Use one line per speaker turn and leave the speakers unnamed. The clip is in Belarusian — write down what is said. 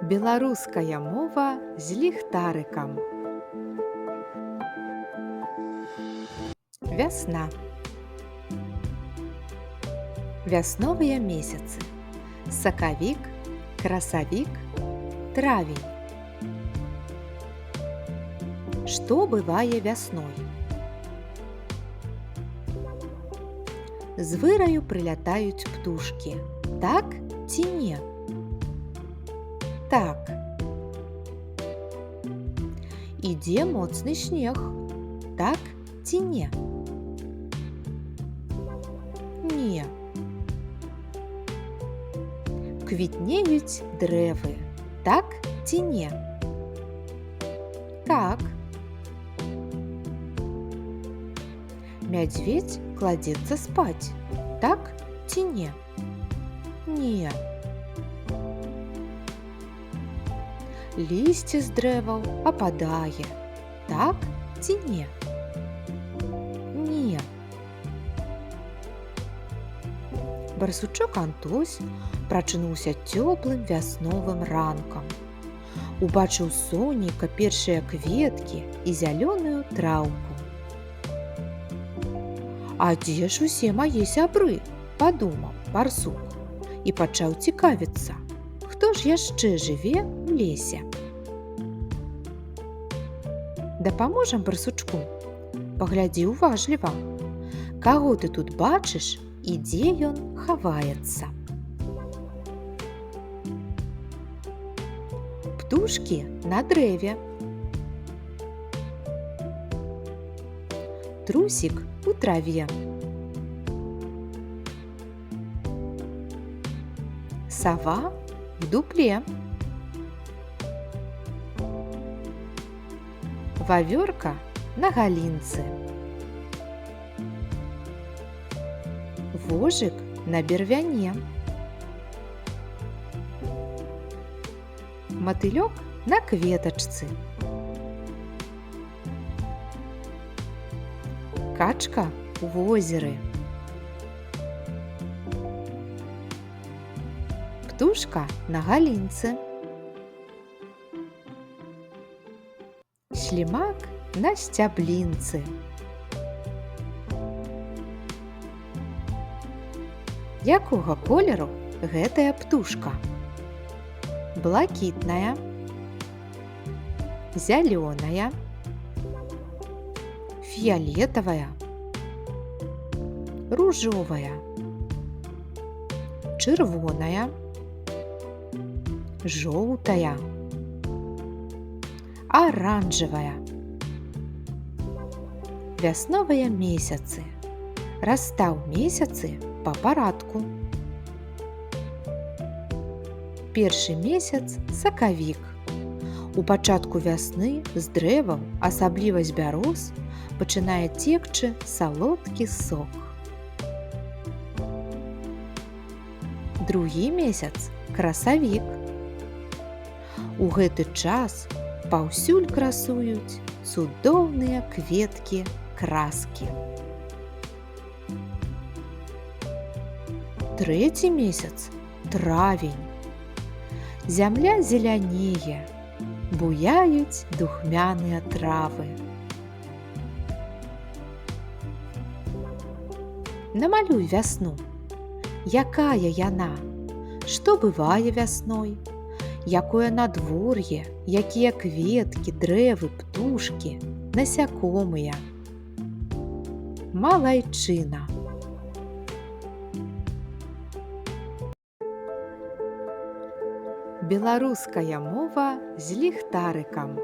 Беларуская мова з ліхтарыкам. Вясна. Вясновыя месяцы. Сакавік, красавік, травень. Што бывае вясной? З выраю прылятаюць птушкі. Так ці не? Так. Ідзе моцны снег. Так ці не? Не. Квітнеюць дрэвы. Так ці не? Так. Мядзведзь кладзецца спаць. Так ці не? Не. Лісце з дрэваў ападае. Так ці не? Не. Барсучок Антось прачнуўся цёплым вясновым ранкам. Убачыў з сонейка першыя кветкі і зялёную траўку. «А дзе ж усе мае сябры?» – падумаў барсук і пачаў цікавіцца, хто ж яшчэ жыве ў лесе. Дапаможам барсучку? Паглядзі уважліва. Каго ты тут бачыш і дзе ён хаваецца? Птушкі на дрэве. Трусік у траве. Сава в дупле. Вавёрка на галінцы. Вожык на бервяне. Матылёк на кветачцы. Качка у возеры. Птушка на галінцы. Слімак на сцяблінцы. Якога колеру гэтая птушка? Блакітная, зялёная, фіялетавая, ружовая, чырвоная, жоўтая, аранжавая. Вясновыя месяцы. Расстаў месяцы па парадку. Першы месяц – сакавік. У пачатку вясны з дрэваў, асабліва з бяроз, пачынае цекчы салодкі сок. Другі месяц – красавік. У гэты час паўсюль красуюць цудоўныя кветкі краскі. Трэці месяц – травень. Зямля зелянее, буяюць духмяныя травы. Намалюй вясну. Якая яна? Што бывае вясной? Якое надвор'е, якія кветкі, дрэвы, птушкі, насякомыя. Малайчына. Беларуская мова з ліхтарыкам.